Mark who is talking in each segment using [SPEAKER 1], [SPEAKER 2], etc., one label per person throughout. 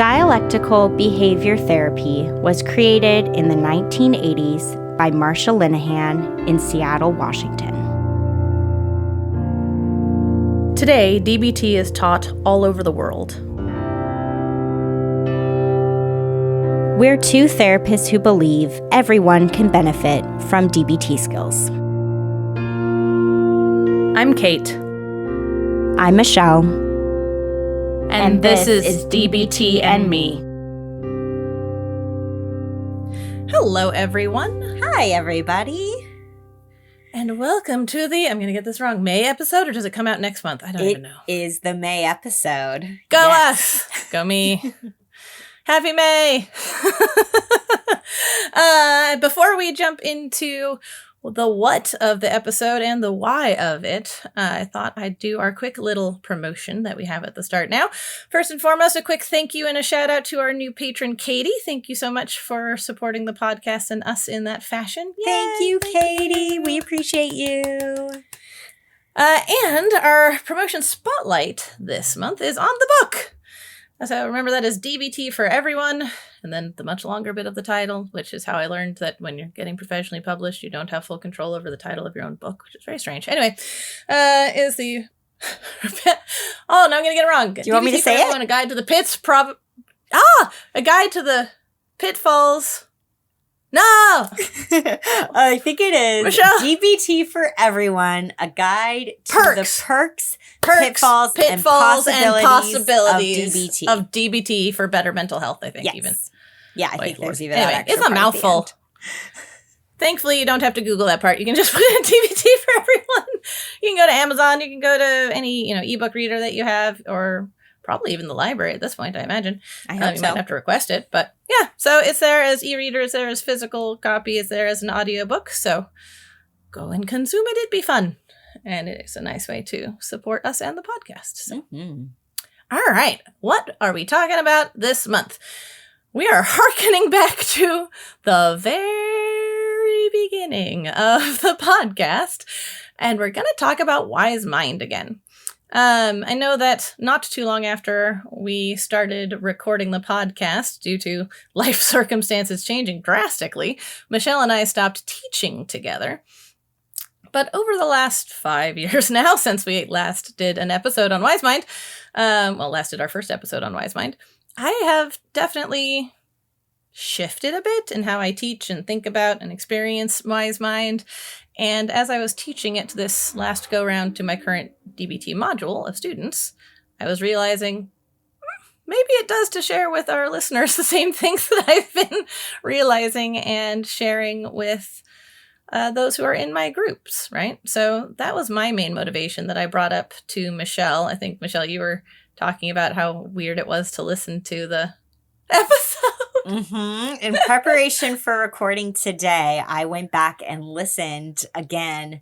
[SPEAKER 1] Dialectical behavior therapy was created in the 1980s by Marsha Linehan in Seattle, Washington.
[SPEAKER 2] Today, DBT is taught all over the world.
[SPEAKER 1] We're two therapists who believe everyone can benefit from DBT skills.
[SPEAKER 2] I'm Kate.
[SPEAKER 1] I'm Michelle.
[SPEAKER 2] And this is DBT and Me. Hello, everyone.
[SPEAKER 1] Hi, everybody.
[SPEAKER 2] And welcome to the, I'm going to get this wrong, May episode, or does it come out next month? I don't even know.
[SPEAKER 1] It is the May episode.
[SPEAKER 2] Go
[SPEAKER 1] yes.
[SPEAKER 2] us! Go me. Happy May! Before we jump into the what of the episode and the why of it, I thought I'd do our quick little promotion that we have at the start now. First and foremost, a quick thank you and a shout out to our new patron, Katie. Thank you so much for supporting the podcast and us in that fashion. Yay!
[SPEAKER 1] Thank you, Katie. We appreciate you.
[SPEAKER 2] And our promotion spotlight this month is on the book. So remember, that is DBT for everyone. And then the much longer bit of the title, which is how I learned that when you're getting professionally published, you don't have full control over the title of your own book, which is very strange. Anyway, is the... oh, no, I'm going to get it wrong.
[SPEAKER 1] Do you want me to say it?
[SPEAKER 2] A guide to the pits, a guide to the pitfalls. No!
[SPEAKER 1] I think it is
[SPEAKER 2] Michelle.
[SPEAKER 1] DBT for everyone, a guide to the perks, pitfalls and possibilities
[SPEAKER 2] of DBT for better mental health, I think, even.
[SPEAKER 1] Yeah, I think there's even
[SPEAKER 2] anyway,
[SPEAKER 1] that extra
[SPEAKER 2] it's a mouthful. Thankfully, you don't have to Google that part. You can just put in DBT for everyone. You can go to Amazon. You can go to any ebook reader that you have, or probably even the library at this point, I imagine.
[SPEAKER 1] I hope
[SPEAKER 2] you
[SPEAKER 1] so.
[SPEAKER 2] might have to request it, but yeah. So it's there as e-reader, it's there as physical copy, it's there as an audiobook. So go and consume it. It'd be fun. And it's a nice way to support us and the podcast. So.
[SPEAKER 1] Mm-hmm.
[SPEAKER 2] All right. What are we talking about this month? We are hearkening back to the very beginning of the podcast, and we're going to talk about Wise Mind again. I know that not too long after we started recording the podcast, due to life circumstances changing drastically, Michelle and I stopped teaching together. But over the last 5 years now, since we last did an episode on Wise Mind, last did our first episode on Wise Mind, I have definitely shifted a bit in how I teach and think about and experience Wise Mind. And as I was teaching it this last go-round to my current DBT module of students, I was realizing maybe it does to share with our listeners the same things that I've been realizing and sharing with those who are in my groups, right? So that was my main motivation that I brought up to Michelle. I think, Michelle, you were talking about how weird it was to listen to the episode.
[SPEAKER 1] Mm-hmm. In preparation for recording today, I went back and listened again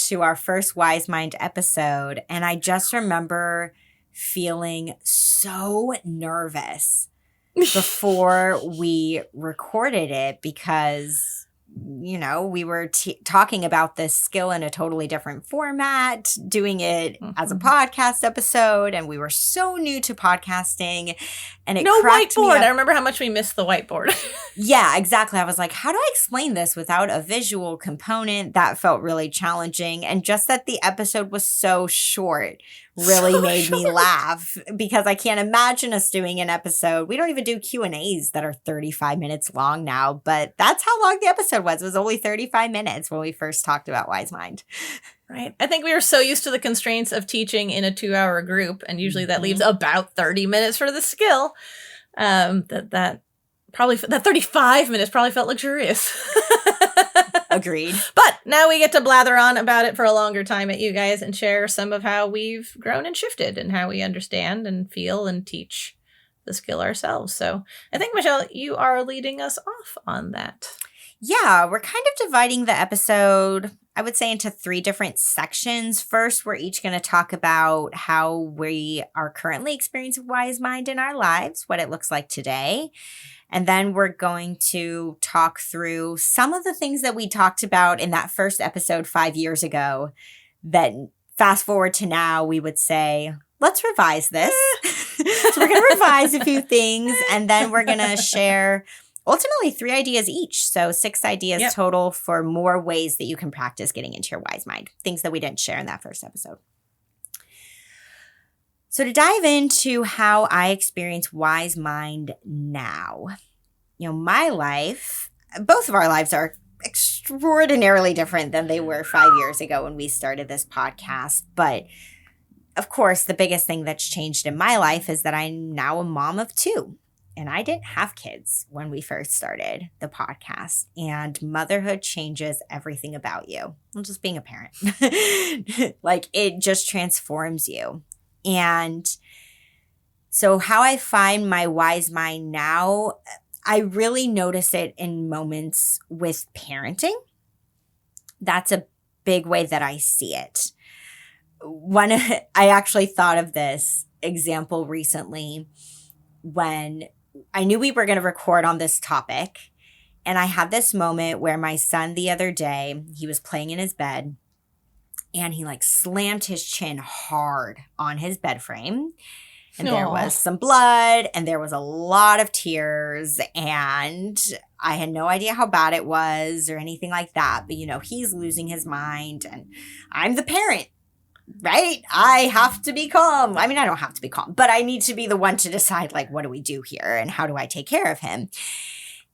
[SPEAKER 1] to our first Wise Mind episode, and I just remember feeling so nervous before we recorded it because, we were talking about this skill in a totally different format, doing it as a podcast episode, and we were so new to podcasting, and it cracked me
[SPEAKER 2] whiteboard.
[SPEAKER 1] up.
[SPEAKER 2] I remember how much we missed the whiteboard.
[SPEAKER 1] Yeah, exactly. I was like, how do I explain this without a visual component? That felt really challenging, and just that the episode was so short really made me laugh, because I can't imagine us doing an episode. We don't even do Q&As that are 35 minutes long now, but that's how long the episode was. It was only 35 minutes when we first talked about Wise Mind.
[SPEAKER 2] Right. I think we were so used to the constraints of teaching in a 2-hour group, and usually that leaves about 30 minutes for the skill, that 35 minutes probably felt luxurious.
[SPEAKER 1] Agreed.
[SPEAKER 2] But now we get to blather on about it for a longer time at you guys and share some of how we've grown and shifted and how we understand and feel and teach the skill ourselves. So I think, Michelle, you are leading us off on that.
[SPEAKER 1] Yeah, we're kind of dividing the episode, I would say, into 3 different sections. First, we're each going to talk about how we are currently experiencing Wise Mind in our lives, what it looks like today. And then we're going to talk through some of the things that we talked about in that first episode 5 years ago that fast forward to now, we would say, let's revise this. So we're going to revise a few things, and then we're going to share ultimately 3 ideas each. So 6 ideas total for more ways that you can practice getting into your wise mind, things that we didn't share in that first episode. So to dive into how I experience wise mind now, my life, both of our lives are extraordinarily different than they were 5 years ago when we started this podcast. But of course, the biggest thing that's changed in my life is that I'm now a mom of 2. And I didn't have kids when we first started the podcast. And motherhood changes everything about you. Well, just being a parent. Like, it just transforms you. And so how I find my wise mind now, I really notice it in moments with parenting. That's a big way that I see it. I actually thought of this example recently when I knew we were going to record on this topic. And I had this moment where my son the other day, he was playing in his bed and he slammed his chin hard on his bed frame. And there was some blood and there was a lot of tears, and I had no idea how bad it was or anything like that. But, he's losing his mind and I'm the parent, right? I have to be calm. I mean, I don't have to be calm, but I need to be the one to decide, what do we do here and how do I take care of him?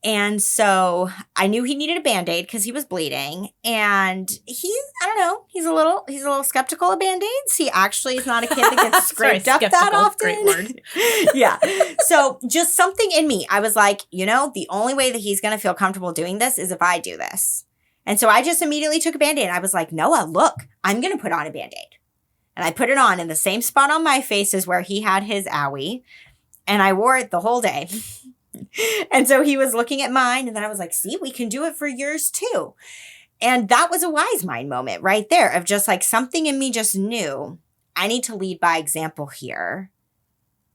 [SPEAKER 1] And so I knew he needed a Band-Aid because he was bleeding, and he's a little skeptical of Band-Aids. He actually is not a kid that gets scraped up that often.
[SPEAKER 2] Great word.
[SPEAKER 1] Yeah. So just something in me, I was like, the only way that he's going to feel comfortable doing this is if I do this. And so I just immediately took a Band-Aid. I was like, Noah, look, I'm going to put on a Band-Aid. And I put it on in the same spot on my face as where he had his owie. And I wore it the whole day. And so he was looking at mine, and then I was like, see, we can do it for yours too. And that was a wise mind moment right there of just something in me just knew I need to lead by example here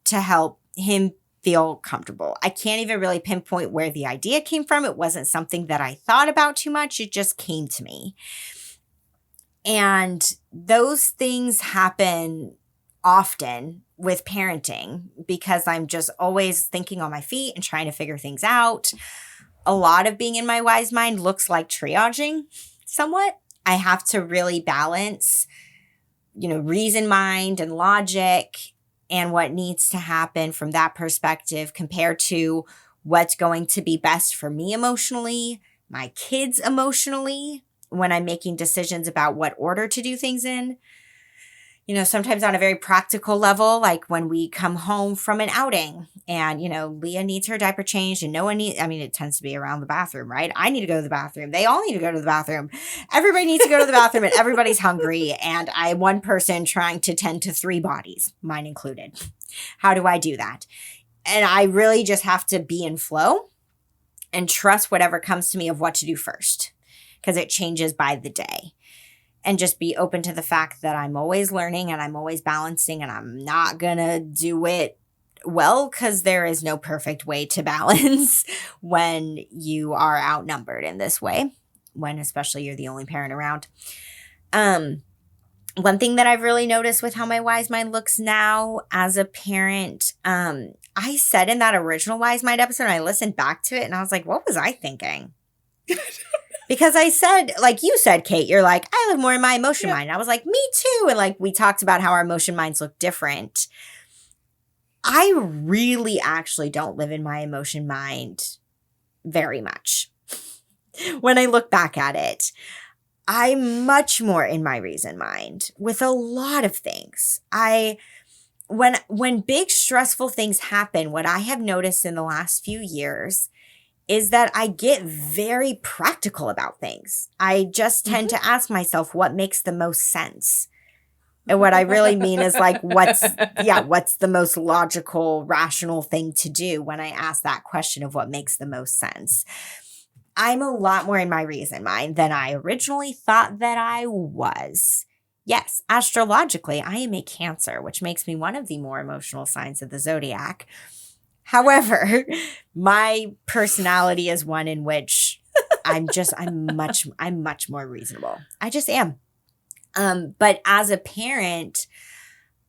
[SPEAKER 1] to help him feel comfortable. I can't even really pinpoint where the idea came from. It wasn't something that I thought about too much. It just came to me. And those things happen often with parenting because I'm just always thinking on my feet and trying to figure things out. A lot of being in my wise mind looks like triaging somewhat. I have to really balance, reason mind and logic and what needs to happen from that perspective compared to what's going to be best for me emotionally, my kids emotionally, when I'm making decisions about what order to do things in. Sometimes on a very practical level, like when we come home from an outing and, Leah needs her diaper changed and it tends to be around the bathroom, right? I need to go to the bathroom. They all need to go to the bathroom. Everybody needs to go to the bathroom and everybody's hungry. And I'm one person trying to tend to 3 bodies, mine included. How do I do that? And I really just have to be in flow and trust whatever comes to me of what to do first because it changes by the day. And just be open to the fact that I'm always learning and I'm always balancing and I'm not going to do it well because there is no perfect way to balance when you are outnumbered in this way, when especially you're the only parent around. One thing that I've really noticed with how my wise mind looks now as a parent, I said in that original wise mind episode, I listened back to it and I was like, what was I thinking? Because I said, like you said, Kate, you're like, I live more in my emotion mind. I was like, me too. And we talked about how our emotion minds look different. I really actually don't live in my emotion mind very much. When I look back at it, I'm much more in my reason mind with a lot of things. When big stressful things happen, what I have noticed in the last few years is that I get very practical about things. I just tend to ask myself what makes the most sense. And what I really mean is what's the most logical, rational thing to do when I ask that question of what makes the most sense. I'm a lot more in my reason mind than I originally thought that I was. Yes, astrologically, I am a Cancer, which makes me one of the more emotional signs of the zodiac. However, my personality is one in which I'm much more reasonable. I just am. But as a parent,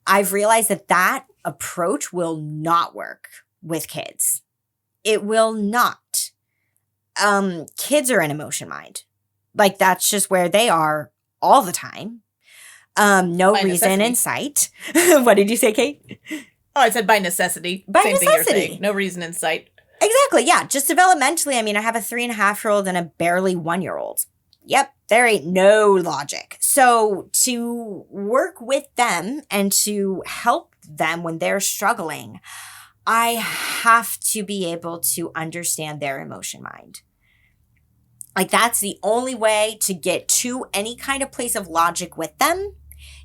[SPEAKER 1] I've realized that approach will not work with kids. It will not. Kids are in emotion mind. Like, that's just where they are all the time. No reason in sight. What did you say, Kate?
[SPEAKER 2] Oh, I said by necessity.
[SPEAKER 1] By
[SPEAKER 2] Same
[SPEAKER 1] necessity.
[SPEAKER 2] thing you're saying. No reason in sight.
[SPEAKER 1] Exactly, yeah. Just developmentally, I mean, I have a 3.5-year-old and a barely 1-year-old. Yep, there ain't no logic. So to work with them and to help them when they're struggling, I have to be able to understand their emotion mind. Like, that's the only way to get to any kind of place of logic with them,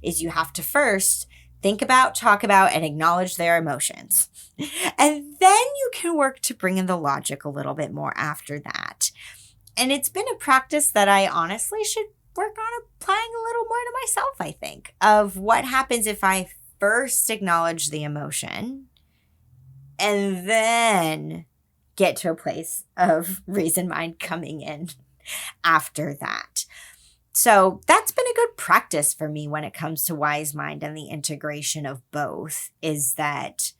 [SPEAKER 1] is you have to first think about, talk about, and acknowledge their emotions. And then you can work to bring in the logic a little bit more after that. And it's been a practice that I honestly should work on applying a little more to myself, I think, of what happens if I first acknowledge the emotion and then get to a place of reason mind coming in after that. So that's been a good practice for me when it comes to wise mind and the integration of both, is that,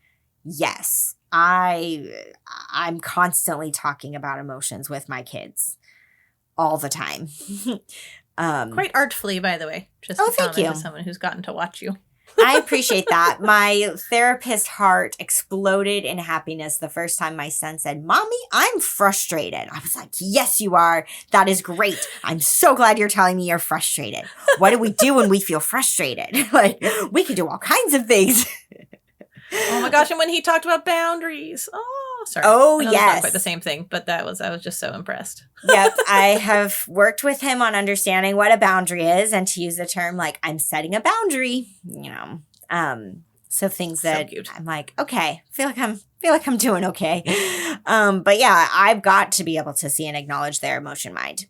[SPEAKER 1] yes, I'm constantly talking about emotions with my kids all the time.
[SPEAKER 2] Quite artfully, by the way. Just to
[SPEAKER 1] thank you.
[SPEAKER 2] As someone who's gotten to watch you.
[SPEAKER 1] I appreciate that. My therapist heart exploded in happiness the first time my son said, "Mommy, I'm frustrated." I was like, "Yes, you are. That is great. I'm so glad you're telling me you're frustrated. What do we do when we feel frustrated? Like, we can do all kinds of things."
[SPEAKER 2] Oh my gosh, and when he talked about boundaries. Oh, sorry.
[SPEAKER 1] Oh,
[SPEAKER 2] I know
[SPEAKER 1] yes.
[SPEAKER 2] It's not quite the same thing, but I was just so impressed.
[SPEAKER 1] Yep. I have worked with him on understanding what a boundary is, and to use the term like, I'm setting a boundary, so things that I'm like, okay, feel like I'm doing okay. But yeah, I've got to be able to see and acknowledge their emotion mind.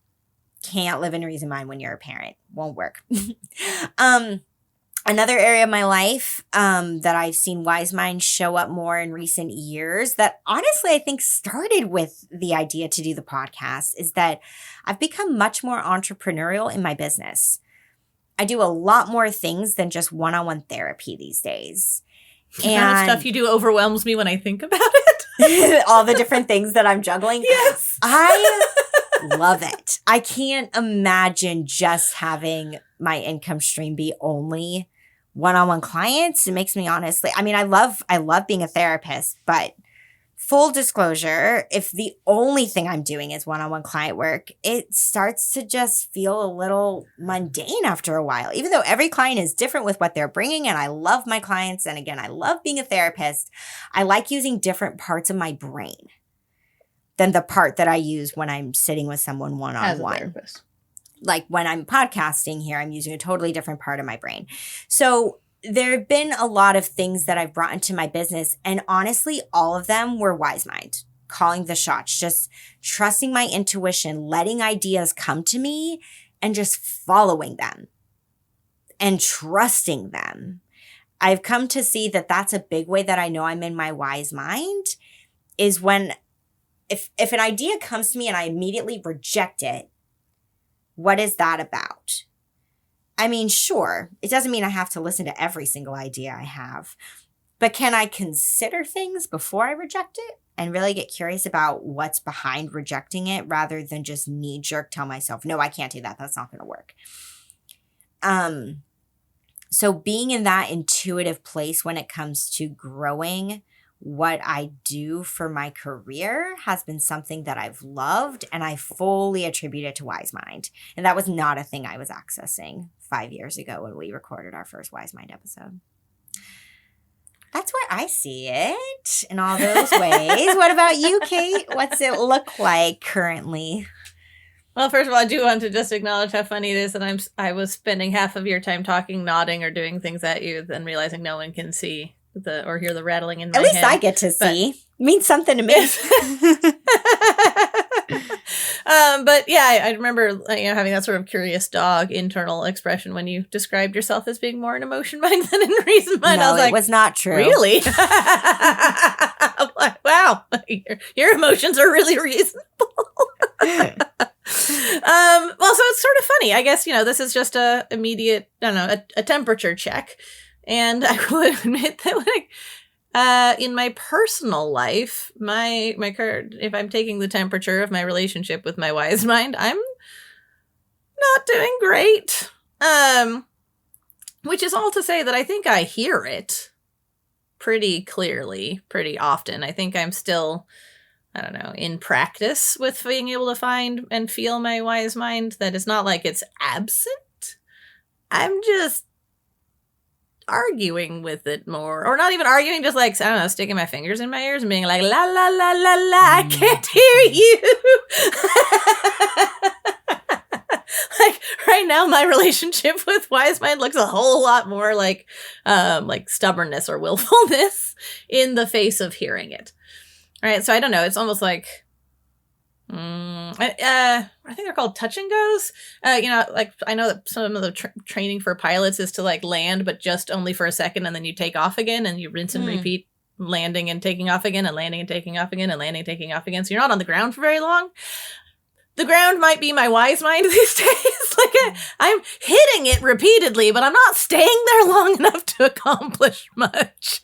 [SPEAKER 1] Can't live in reason mind when you're a parent. Won't work. Another area of my life that I've seen wise mind show up more in recent years, that honestly I think started with the idea to do the podcast, is that I've become much more entrepreneurial in my business. I do a lot more things than just one-on-one therapy these days.
[SPEAKER 2] And the amount of stuff you do overwhelms me when I think about it.
[SPEAKER 1] All the different things that I'm juggling.
[SPEAKER 2] Yes.
[SPEAKER 1] I love it. I can't imagine just having my income stream be only one-on-one clients. It makes me honestly, I mean, I love being a therapist, but full disclosure, if the only thing I'm doing is one-on-one client work, it starts to just feel a little mundane after a while, even though every client is different with what they're bringing. And I love my clients. And again, I love being a therapist. I like using different parts of my brain than the part that I use when I'm sitting with someone one-on-one.
[SPEAKER 2] As a therapist.
[SPEAKER 1] Like when I'm podcasting here, I'm using a totally different part of my brain. So there have been a lot of things that I've brought into my business. And honestly, all of them were wise mind, calling the shots, just trusting my intuition, letting ideas come to me and just following them and trusting them. I've come to see that that's a big way that I know I'm in my wise mind, is when if an idea comes to me and I immediately reject it, what is that about? I mean, sure, it doesn't mean I have to listen to every single idea I have, but can I consider things before I reject it and really get curious about what's behind rejecting it, rather than just knee-jerk tell myself, no, I can't do that. That's not going to work. So being in that intuitive place when it comes to growing what I do for my career has been something that I've loved, and I fully attribute it to Wise Mind. And that was not a thing I was accessing 5 years ago when we recorded our first Wise Mind episode. That's where I see it in all those ways. What about you, Kate? What's it look like currently?
[SPEAKER 2] Well, first of all, I do want to just acknowledge how funny it is that I was spending half of your time talking, nodding, or doing things at you, then realizing no one can see or hear the rattling in my head.
[SPEAKER 1] At least I get to see. It means something to me.
[SPEAKER 2] But yeah, I remember having that sort of curious dog internal expression when you described yourself as being more in emotion mind than in reason mind.
[SPEAKER 1] No,
[SPEAKER 2] I was like,
[SPEAKER 1] it was not true.
[SPEAKER 2] Really? I'm like, wow, your emotions are really reasonable. Well, so it's sort of funny. I guess, this is just a immediate, I don't know, a temperature check. And I would admit that In my personal life, my current, if I'm taking the temperature of my relationship with my wise mind, I'm not doing great. Which is all to say that I think I hear it pretty clearly, pretty often. I think I'm still, I don't know, in practice with being able to find and feel my wise mind. That it's not like it's absent. I'm just arguing with it more. Or not even arguing, just like, I don't know, sticking my fingers in my ears and being like, la, la, la, la, la, I can't hear you. Like, right now, my relationship with wise mind looks a whole lot more like stubbornness or willfulness in the face of hearing it. Right? So I don't know. It's almost like, I think they're called touch and goes. Like, I know that some of the training for pilots is to like land, but just only for a second, and then you take off again, and you rinse and repeat, landing and taking off again, and landing and taking off again, and landing and taking off again. So you're not on the ground for very long. The ground might be my wise mind these days. Like, I'm hitting it repeatedly, but I'm not staying there long enough to accomplish much.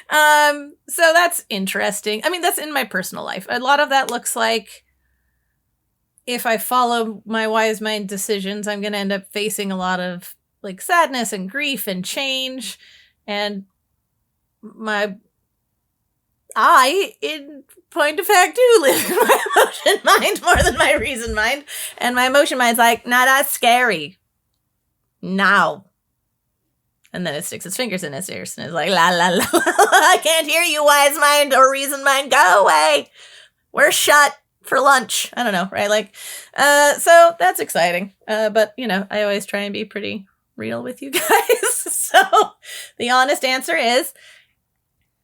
[SPEAKER 2] So that's interesting. I mean, that's in my personal life. A lot of that looks like if I follow my wise mind decisions, I'm going to end up facing a lot of like sadness and grief and change. And I, in point of fact, do live in my emotion mind more than my reason mind. And my emotion mind's like, nah, that's scary. Now. And then it sticks its fingers in its ears and is like, la, la, la, I can't hear you, wise mind or reason mind. Go away. We're shut for lunch. I don't know, right? Like, so that's exciting. But, I always try and be pretty real with you guys. So the honest answer is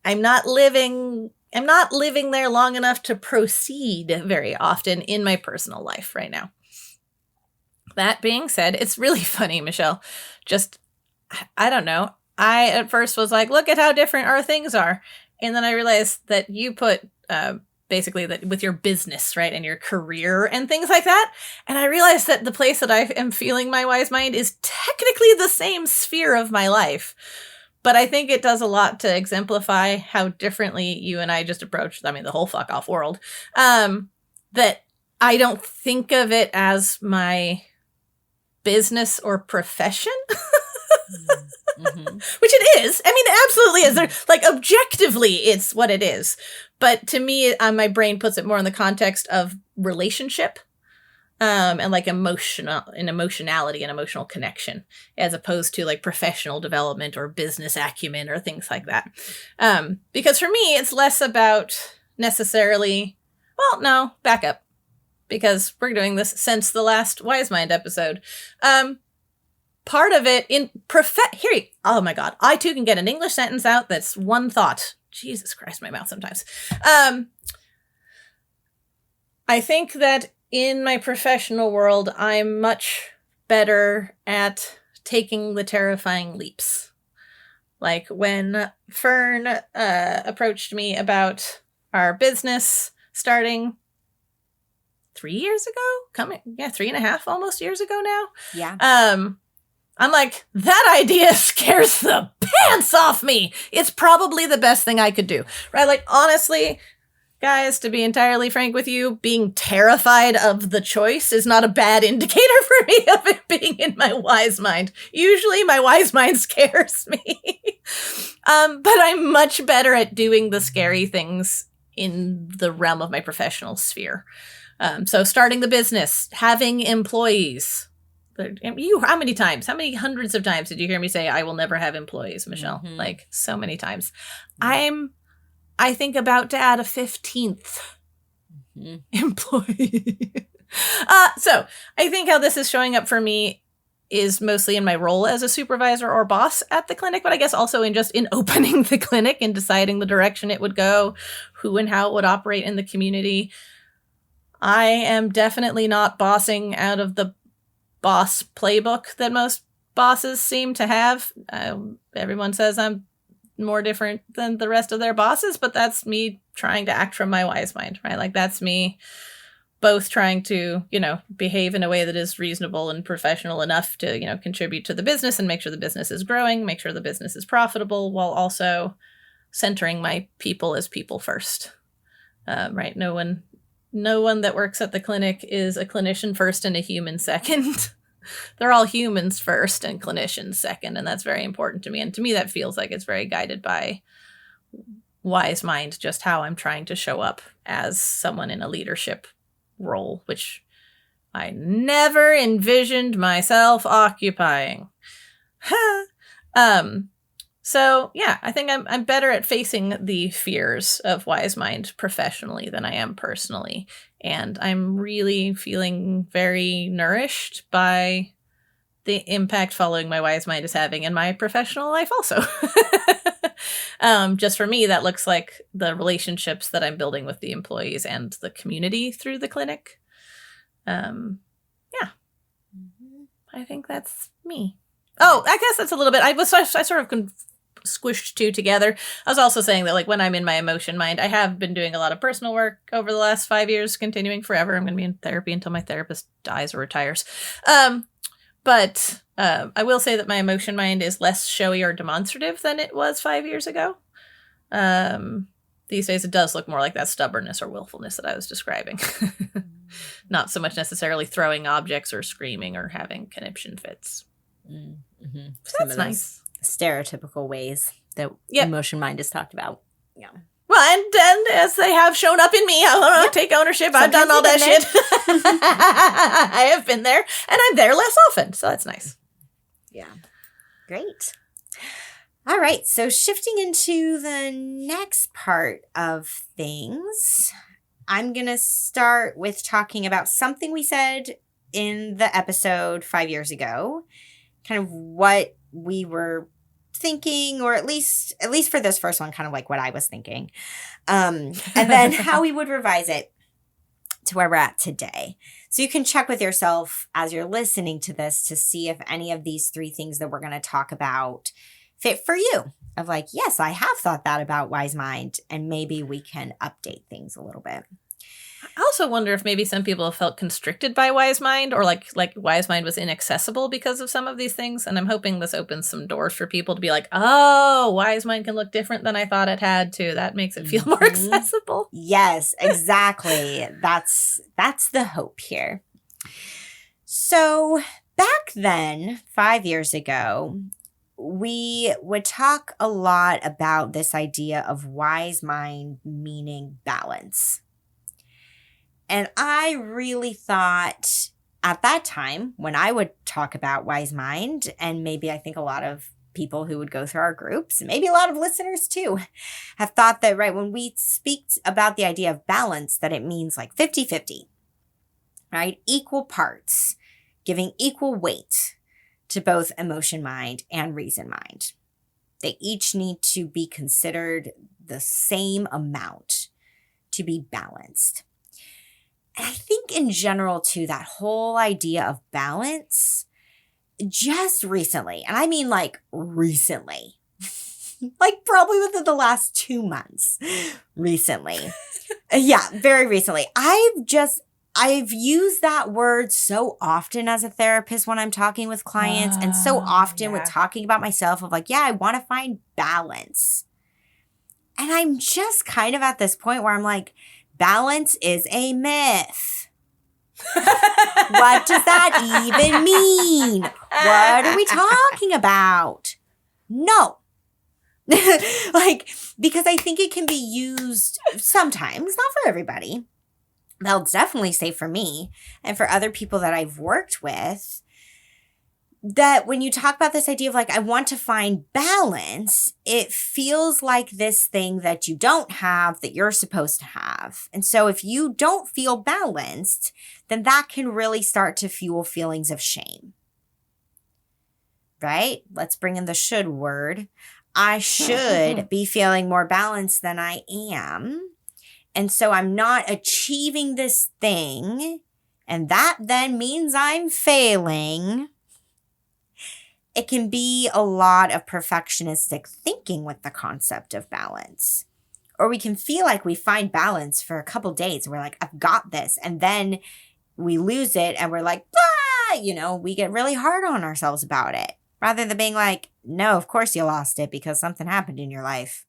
[SPEAKER 2] I'm not living there long enough to proceed very often in my personal life right now. That being said, it's really funny, Michelle. Just, I don't know. I at first was like, look at how different our things are. And then I realized that you put basically that with your business, right, and your career and things like that. And I realized that the place that I am feeling my wise mind is technically the same sphere of my life. But I think it does a lot to exemplify how differently you and I just approach, the whole fuck off world. That I don't think of it as my business or profession. Which it is. I mean, it absolutely is. Like, objectively, it's what it is. But to me, my brain puts it more in the context of relationship, and like emotionality and emotional connection, as opposed to like professional development or business acumen or things like that. Because for me, it's less about necessarily, well, no, back up, because we're doing this since the last Wise Mind episode. Part of it in oh my God, I too can get an English sentence out that's one thought. Jesus Christ, my mouth sometimes. I think that in my professional world, I'm much better at taking the terrifying leaps. Like when Fern approached me about our business starting 3 years ago, 3.5 almost years ago now.
[SPEAKER 1] Yeah.
[SPEAKER 2] I'm like, that idea scares the pants off me. It's probably the best thing I could do, right? Like, honestly, guys, to be entirely frank with you, being terrified of the choice is not a bad indicator for me of it being in my wise mind. Usually my wise mind scares me. But I'm much better at doing the scary things in the realm of my professional sphere. So starting the business, having employees. How many hundreds of times did you hear me say, I will never have employees, Michelle? Mm-hmm. Like, so many times. Mm-hmm. I think about to add a 15th employee. So I think how this is showing up for me is mostly in my role as a supervisor or boss at the clinic, but I guess also in opening the clinic and deciding the direction it would go, who and how it would operate in the community. I am definitely not bossing out of the boss playbook that most bosses seem to have. Everyone says I'm more different than the rest of their bosses, but that's me trying to act from my wise mind, right? Like, that's me both trying to, behave in a way that is reasonable and professional enough to, contribute to the business and make sure the business is growing, make sure the business is profitable, while also centering my people as people first. Right? No one that works at the clinic is a clinician first and a human second. They're all humans first and clinicians second, and that's very important to me. And to me, that feels like it's very guided by Wise Mind, just how I'm trying to show up as someone in a leadership role, which I never envisioned myself occupying. So yeah, I think I'm better at facing the fears of Wise Mind professionally than I am personally. And I'm really feeling very nourished by the impact following my Wise Mind is having in my professional life also. Just for me, that looks like the relationships that I'm building with the employees and the community through the clinic. Yeah. I think that's me. Oh, I guess that's a little bit, I sort of squished two together. I was also saying that, like, when I'm in my emotion mind, I have been doing a lot of personal work over the last 5 years, continuing forever. I'm going to be in therapy until my therapist dies or retires. But I will say that my emotion mind is less showy or demonstrative than it was 5 years ago. These days it does look more like that stubbornness or willfulness that I was describing. Not so much necessarily throwing objects or screaming or having conniption fits.
[SPEAKER 1] Mm-hmm.
[SPEAKER 2] So that's nice.
[SPEAKER 1] Stereotypical ways that emotion mind is talked about. Yeah.
[SPEAKER 2] Well, and as they have shown up in me, I want to take ownership. Sometimes I've done all that shit. I have been there, and I'm there less often, so that's nice.
[SPEAKER 1] Yeah. Great. All right, so shifting into the next part of things, I'm going to start with talking about something we said in the episode 5 years ago, kind of what we were thinking, or at least for this first one, kind of like what I was thinking, and then how we would revise it to where we're at today. So you can check with yourself as you're listening to this to see if any of these 3 things that we're going to talk about fit for you. Of like, yes, I have thought that about Wise Mind, and maybe we can update things a little bit.
[SPEAKER 2] I also wonder if maybe some people have felt constricted by Wise Mind, or like Wise Mind was inaccessible because of some of these things. And I'm hoping this opens some doors for people to be like, oh, Wise Mind can look different than I thought it had to. That makes it feel more accessible.
[SPEAKER 1] Yes, exactly. That's the hope here. So back then, 5 years ago, we would talk a lot about this idea of Wise Mind meaning balance. And I really thought at that time, when I would talk about Wise Mind, and maybe I think a lot of people who would go through our groups, maybe a lot of listeners too, have thought that, right, when we speak about the idea of balance, that it means like 50-50, right? Equal parts, giving equal weight to both emotion mind and reason mind. They each need to be considered the same amount to be balanced. And I think in general, too, that whole idea of balance, just recently, and I mean like recently, like probably within the last 2 months, recently. Yeah, very recently. I've used that word so often as a therapist when I'm talking with clients, and so often with talking about myself of like, yeah, I want to find balance. And I'm just kind of at this point where I'm like, balance is a myth. What does that even mean? What are we talking about? No. Like, because I think it can be used sometimes, not for everybody. I'll definitely say for me and for other people that I've worked with, that when you talk about this idea of like, I want to find balance, it feels like this thing that you don't have that you're supposed to have. And so if you don't feel balanced, then that can really start to fuel feelings of shame. Right? Let's bring in the should word. I should be feeling more balanced than I am. And so I'm not achieving this thing. And that then means I'm failing. It can be a lot of perfectionistic thinking with the concept of balance. Or we can feel like we find balance for a couple days. And we're like, I've got this. And then we lose it and we're like, ah, we get really hard on ourselves about it. Rather than being like, no, of course you lost it because something happened in your life.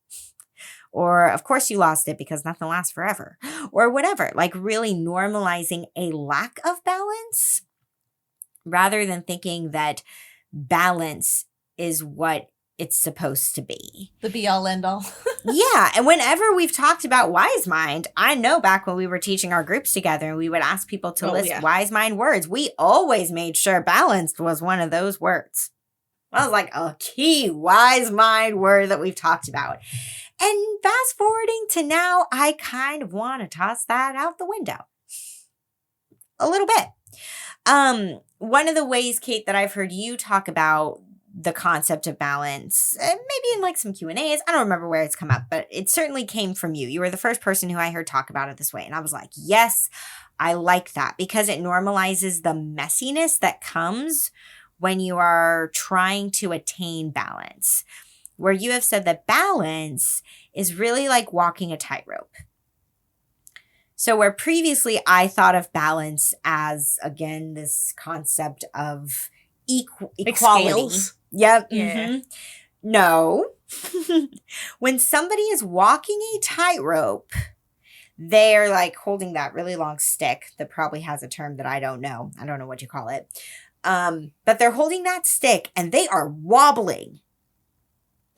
[SPEAKER 1] Or, of course, you lost it because nothing lasts forever, or whatever. Like, really normalizing a lack of balance rather than thinking that balance is what it's supposed to be.
[SPEAKER 2] The be all end all.
[SPEAKER 1] Yeah. And whenever we've talked about wise mind, I know back when we were teaching our groups together and we would ask people to list wise mind words, we always made sure balanced was one of those words. That was like a key wise mind word that we've talked about. And fast forwarding to now, I kind of want to toss that out the window a little bit. One of the ways, Kate, that I've heard you talk about the concept of balance, maybe in like some Q&As, I don't remember where it's come up, but it certainly came from you. You were the first person who I heard talk about it this way. And I was like, yes, I like that because it normalizes the messiness that comes when you are trying to attain balance, where you have said that balance is really like walking a tightrope. So where previously I thought of balance as, again, this concept of equality.
[SPEAKER 2] Scales.
[SPEAKER 1] Yep.
[SPEAKER 2] Yeah.
[SPEAKER 1] Mm-hmm. No. When somebody is walking a tightrope, they're like holding that really long stick that probably has a term that I don't know. I don't know what you call it. But they're holding that stick and they are wobbling.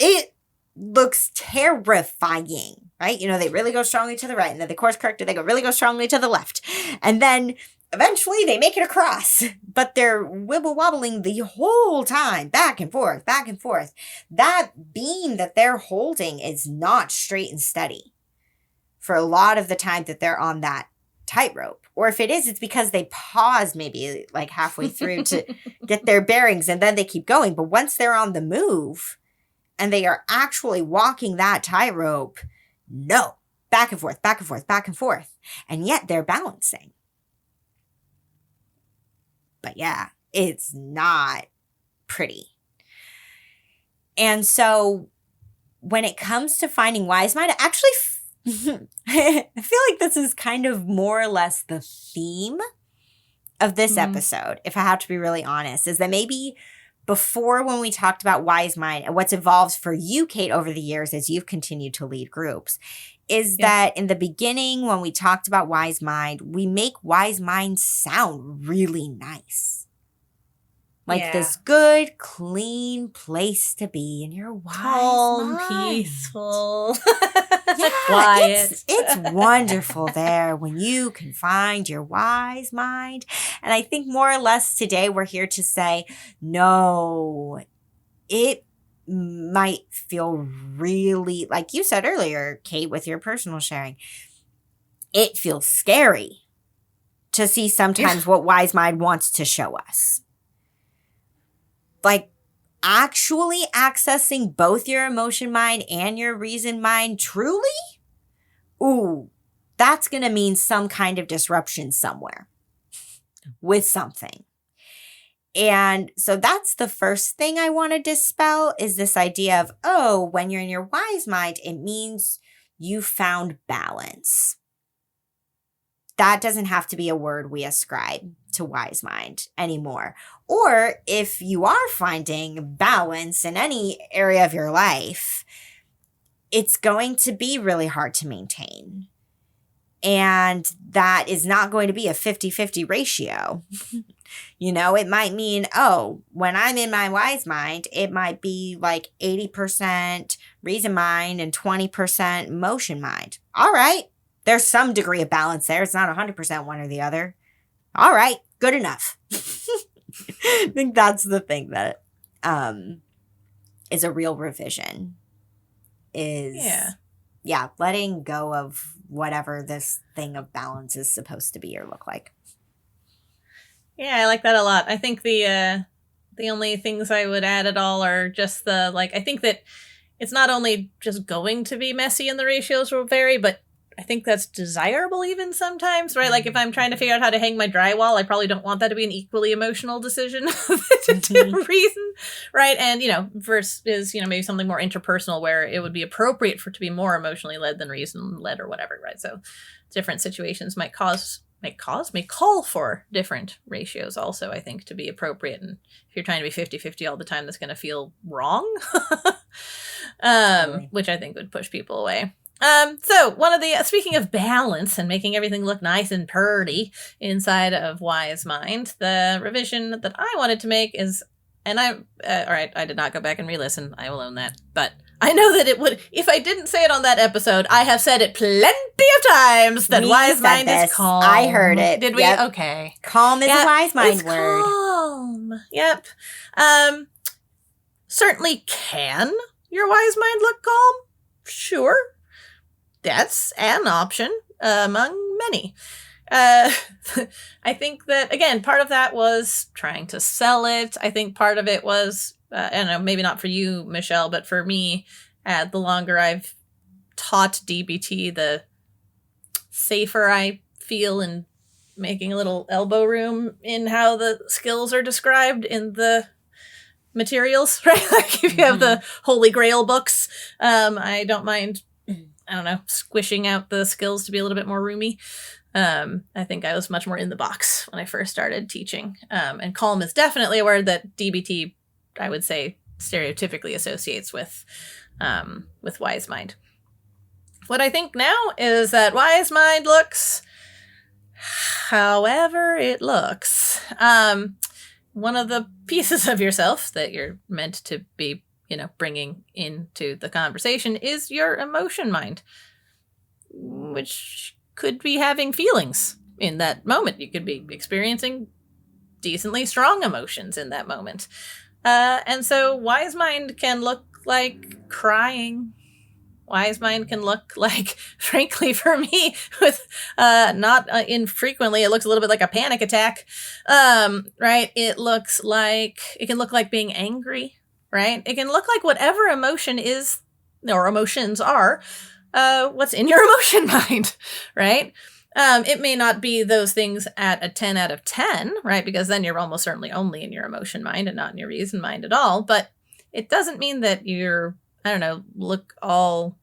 [SPEAKER 1] It looks terrifying, right? You know, they really go strongly to the right, and then the course corrector, they really go strongly to the left. And then eventually they make it across, but they're wibble wobbling the whole time, back and forth, back and forth. That beam that they're holding is not straight and steady for a lot of the time that they're on that tightrope. Or if it is, it's because they pause maybe like halfway through to get their bearings, and then they keep going. But once they're on the move and they are actually walking that tightrope, no, back and forth, back and forth, back and forth. And yet they're balancing. But yeah, it's not pretty. And so when it comes to finding wise mind, actually, I feel like this is kind of more or less the theme of this episode, if I have to be really honest, is that maybe before, when we talked about wise mind and what's evolved for you, Kate, over the years as you've continued to lead groups, is that in the beginning, when we talked about wise mind, we make wise mind sound really nice. Like this good, clean place to be in your wise
[SPEAKER 2] calm,
[SPEAKER 1] mind.
[SPEAKER 2] peaceful,
[SPEAKER 1] quiet. It's wonderful there when you can find your wise mind. And I think more or less today we're here to say, no, it might feel really, like you said earlier, Kate, with your personal sharing, it feels scary to see sometimes what wise mind wants to show us. Like actually accessing both your emotion mind and your reason mind truly, ooh, that's going to mean some kind of disruption somewhere with something. And so that's the first thing I want to dispel is this idea of, oh, when you're in your wise mind, it means you found balance. That doesn't have to be a word we ascribe to wise mind anymore. Or if you are finding balance in any area of your life, it's going to be really hard to maintain. And that is not going to be a 50-50 ratio. You know, it might mean, oh, when I'm in my wise mind, it might be like 80% reason mind and 20% emotion mind. All right. There's some degree of balance there. It's not 100% one or the other. All right. Good enough. I think that's the thing that is a real revision is, letting go of whatever this thing of balance is supposed to be or look like.
[SPEAKER 2] Yeah, I like that a lot. I think the only things I would add at all are just the, like, I think that it's not only just going to be messy and the ratios will vary, but I think that's desirable even sometimes, right? Like if I'm trying to figure out how to hang my drywall, I probably don't want that to be an equally emotional decision to reason, right? And, versus, maybe something more interpersonal where it would be appropriate for it to be more emotionally led than reason led or whatever, right? So different situations may call for different ratios also, I think, to be appropriate. And if you're trying to be 50-50 all the time, that's going to feel wrong, totally. Which I think would push people away. So speaking of balance and making everything look nice and purty inside of Wise Mind, the revision that I wanted to make is, and all right, I did not go back and re-listen. I will own that. But I know that it would, if I didn't say it on that episode, I have said it plenty of times that Wise Mind is calm.
[SPEAKER 1] I heard it.
[SPEAKER 2] Did we?
[SPEAKER 1] Yep.
[SPEAKER 2] Okay.
[SPEAKER 1] Calm is a Wise Mind word.
[SPEAKER 2] Calm. Yep. Certainly can your Wise Mind look calm? Sure. That's an option among many. I think that, again, part of that was trying to sell it. I think part of it was, I don't know, maybe not for you, Michelle, but for me, the longer I've taught DBT, the safer I feel in making a little elbow room in how the skills are described in the materials, right? Like if you have the Holy Grail books, I don't mind, I don't know, squishing out the skills to be a little bit more roomy. I think I was much more in the box when I first started teaching. And calm is definitely a word that DBT, I would say, stereotypically associates with Wise Mind. What I think now is that Wise Mind looks however it looks. One of the pieces of yourself that you're meant to be, bringing into the conversation is your emotion mind, which could be having feelings in that moment. You could be experiencing decently strong emotions in that moment. And so Wise Mind can look like crying. Wise Mind can look like, frankly, for me, with not infrequently, it looks a little bit like a panic attack, right? It can look like being angry, right? It can look like whatever emotion is, or emotions are, what's in your emotion mind, right? It may not be those things at a 10 out of 10, right? Because then you're almost certainly only in your emotion mind and not in your reason mind at all. But it doesn't mean that you're, look all,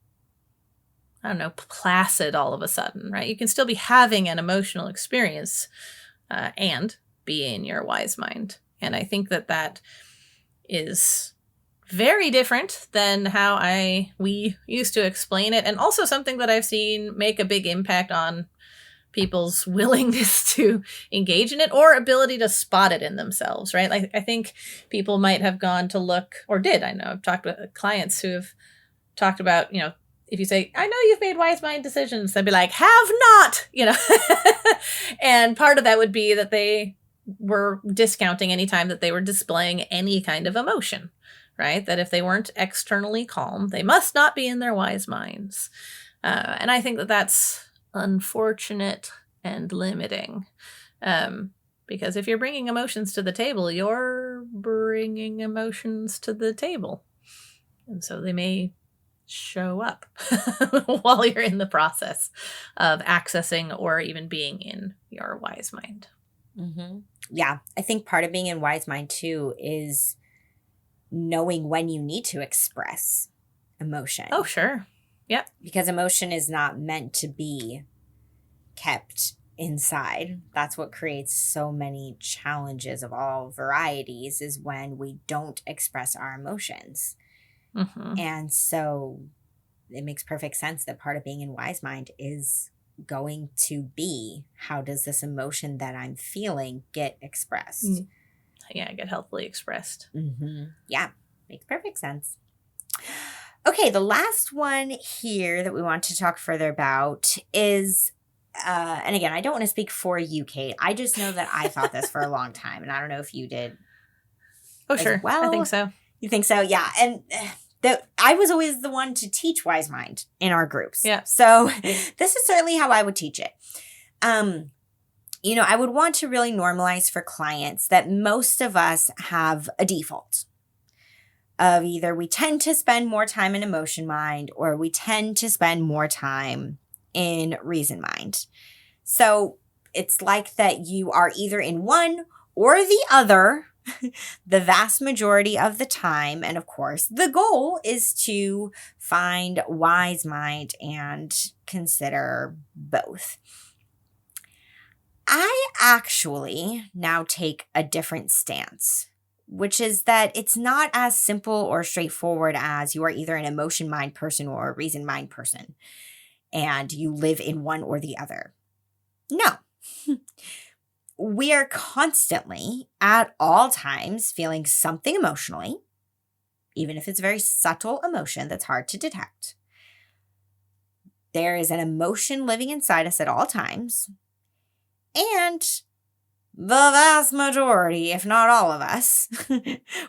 [SPEAKER 2] placid all of a sudden, right? You can still be having an emotional experience and be in your Wise Mind. And I think that is very different than how we used to explain it, and also something that I've seen make a big impact on people's willingness to engage in it or ability to spot it in themselves, right? Like, I think people might have gone to look, or did, I know, I've talked with clients who have talked about, if you say, I know you've made Wise Mind decisions, they'd be like, have not, and part of that would be that they were discounting any time that they were displaying any kind of emotion, right? That if they weren't externally calm, they must not be in their Wise Minds. And I think that that's unfortunate and limiting. Because if you're bringing emotions to the table, you're bringing emotions to the table. And so they may show up while you're in the process of accessing or even being in your Wise Mind.
[SPEAKER 1] Mm-hmm. Yeah, I think part of being in Wise Mind too is knowing when you need to express emotion.
[SPEAKER 2] Oh, sure. Yep.
[SPEAKER 1] Because emotion is not meant to be kept inside. That's what creates so many challenges of all varieties, is when we don't express our emotions. Mm-hmm. And so it makes perfect sense that part of being in Wise Mind is going to be, how does this emotion that I'm feeling get expressed?
[SPEAKER 2] Yeah, get healthily expressed.
[SPEAKER 1] Mm-hmm. Yeah, makes perfect sense. Okay, the last one here that we want to talk further about is, and again, I don't want to speak for you, Kate. I just know that I thought this for a long time, and I don't know if you did.
[SPEAKER 2] Oh, sure.
[SPEAKER 1] Well,
[SPEAKER 2] I think so.
[SPEAKER 1] You think so? Yeah. And I was always the one to teach Wise Mind in our groups.
[SPEAKER 2] Yeah.
[SPEAKER 1] So this is certainly how I would teach it. I would want to really normalize for clients that most of us have a default of either we tend to spend more time in emotion mind or we tend to spend more time in reason mind. So it's like that you are either in one or the other the vast majority of the time. And of course, the goal is to find Wise Mind and consider both. I actually now take a different stance which is that it's not as simple or straightforward as you are either an emotion mind person or a reason mind person, and you live in one or the other. No. We are constantly, at all times, feeling something emotionally, even if it's very subtle emotion that's hard to detect. There is an emotion living inside us at all times, and the vast majority, if not all of us,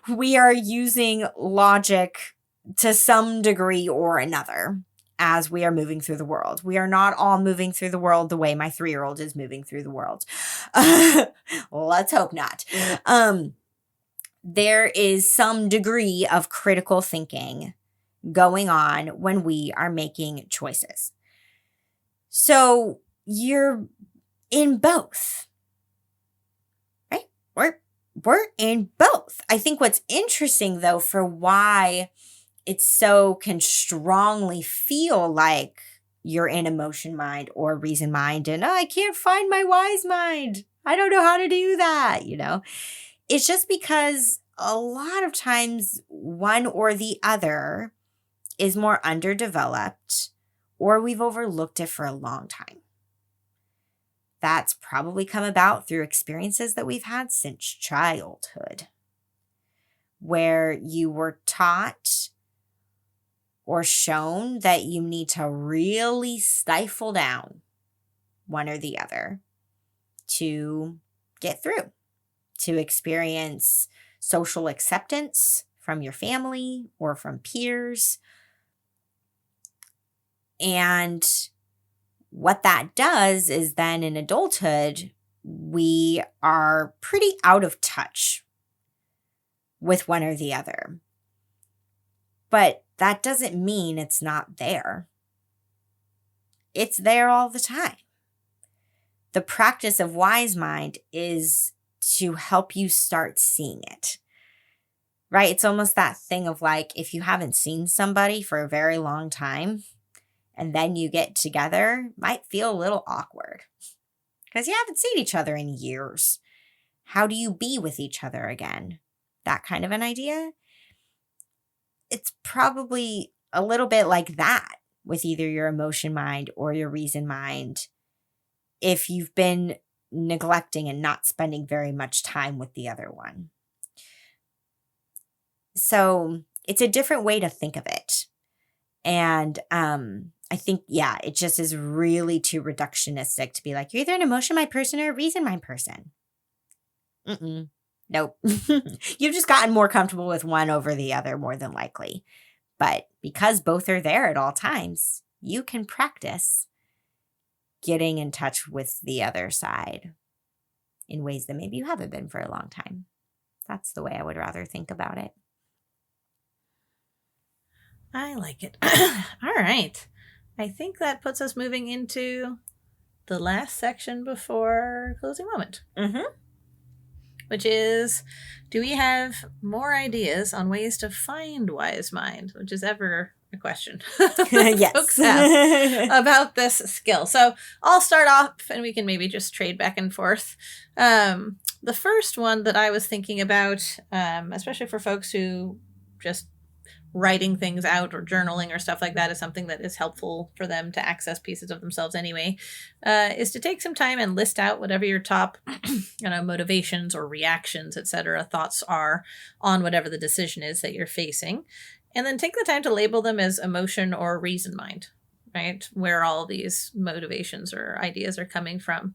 [SPEAKER 1] we are using logic to some degree or another as we are moving through the world. We are not all moving through the world the way my 3-year-old is moving through the world. Let's hope not. There is some degree of critical thinking going on when we are making choices. So you're in both, right? We're in both. I think what's interesting, though, for why it so can strongly feel like you're in emotion mind or reason mind and I can't find my wise mind. I don't know how to do that, It's just because a lot of times one or the other is more underdeveloped or we've overlooked it for a long time. That's probably come about through experiences that we've had since childhood, where you were taught or shown that you need to really stifle down one or the other to get through, to experience social acceptance from your family or from peers. And what that does is then in adulthood, we are pretty out of touch with one or the other. But that doesn't mean it's not there. It's there all the time. The practice of wise mind is to help you start seeing it, right? It's almost that thing of like, if you haven't seen somebody for a very long time and then you get together, might feel a little awkward because you haven't seen each other in years. How do you be with each other again? That kind of an idea. It's probably a little bit like that with either your emotion mind or your reason mind if you've been neglecting and not spending very much time with the other one. So it's a different way to think of it. And I think, it just is really too reductionistic to be like, you're either an emotion mind person or a reason mind person. Nope. You've just gotten more comfortable with one over the other more than likely. But because both are there at all times, you can practice getting in touch with the other side in ways that maybe you haven't been for a long time. That's the way I would rather think about it.
[SPEAKER 2] I like it. All right. I think that puts us moving into the last section before closing moment. Which is, do we have more ideas on ways to find wise mind? Which is ever a question
[SPEAKER 1] Yes.
[SPEAKER 2] folks ask about this skill. So I'll start off and we can maybe just trade back and forth. The first one that I was thinking about, especially for folks who just writing things out or journaling or stuff like that is something that is helpful for them to access pieces of themselves anyway, is to take some time and list out whatever your top motivations or reactions, etc., thoughts are on whatever the decision is that you're facing. And then take the time to label them as emotion or reason mind, right? Where all these motivations or ideas are coming from.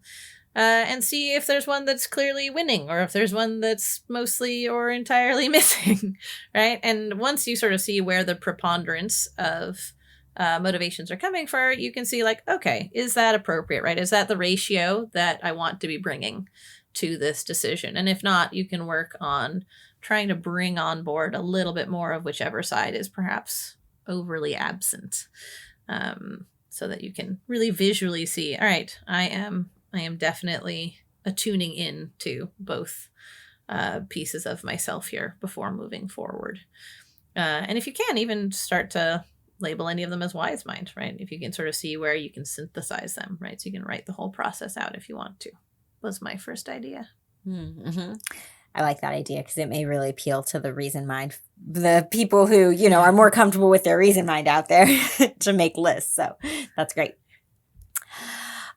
[SPEAKER 2] And see if there's one that's clearly winning or if there's one that's mostly or entirely missing, right? And once you sort of see where the preponderance of motivations are coming from, you can see like, okay, is that appropriate, right? Is that the ratio that I want to be bringing to this decision? And if not, you can work on trying to bring on board a little bit more of whichever side is perhaps overly absent, so that you can really visually see, all right, I am definitely attuning in to both pieces of myself here before moving forward. And if you can, even start to label any of them as wise mind, right? If you can sort of see where you can synthesize them, right? So you can write the whole process out if you want to, was my first idea.
[SPEAKER 1] Mm-hmm. I like that idea because it may really appeal to the reason mind, the people who, you know, are more comfortable with their reason mind out there to make lists. So that's great.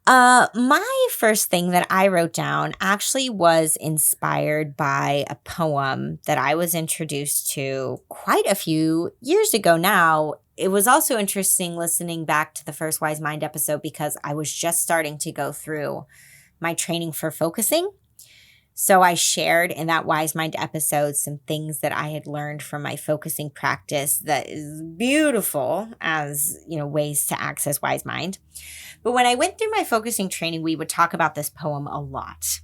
[SPEAKER 1] My first thing that I wrote down actually was inspired by a poem that I was introduced to quite a few years ago now. It was also interesting listening back to the first Wise Mind episode because I was just starting to go through my training for focusing. So I shared in that Wise Mind episode some things that I had learned from my focusing practice that is beautiful as, you know, ways to access Wise Mind. But when I went through my focusing training, we would talk about this poem a lot.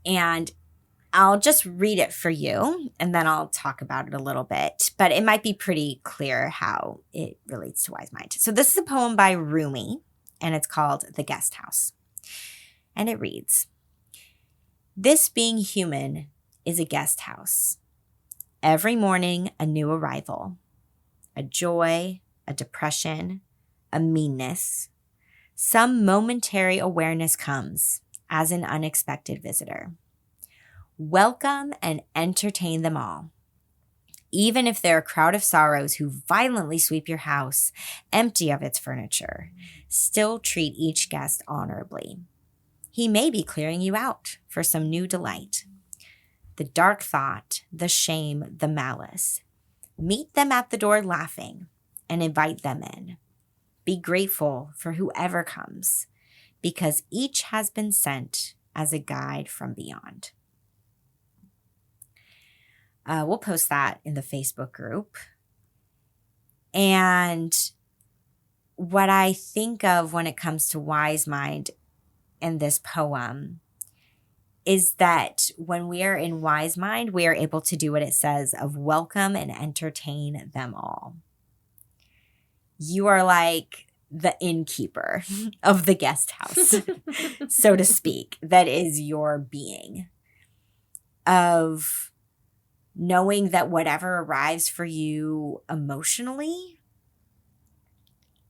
[SPEAKER 1] And I'll just read it for you, and then I'll talk about it a little bit. But it might be pretty clear how it relates to Wise Mind. So this is a poem by Rumi, and it's called The Guest House. And it reads, "This being human is a guest house. Every morning, a new arrival, a joy, a depression, a meanness. Some momentary awareness comes as an unexpected visitor. Welcome and entertain them all. Even if they're a crowd of sorrows who violently sweep your house empty of its furniture, still treat each guest honorably. He may be clearing you out for some new delight. The dark thought, the shame, the malice. Meet them at the door laughing and invite them in. Be grateful for whoever comes, because each has been sent as a guide from beyond." We'll post that in the Facebook group. And what I think of when it comes to Wise Mind in this poem is that when we are in Wise Mind, we are able to do what it says of welcome and entertain them all. You are like the innkeeper of the guest house, so to speak. That is your being of knowing that whatever arrives for you emotionally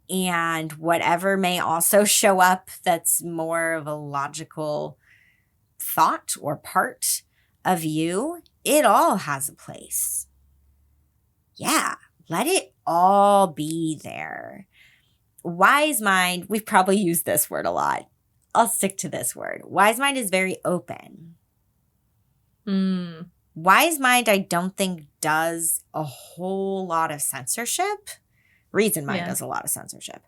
[SPEAKER 1] and whatever may also show up that's more of a logical thought or part of you, it all has a place. Yeah, let it all be there. Wise Mind, we've probably used this word a lot. I'll stick to this word. Wise Mind is very open. Wise Mind, I don't think, does a whole lot of censorship. Reason Mind does a lot of censorship.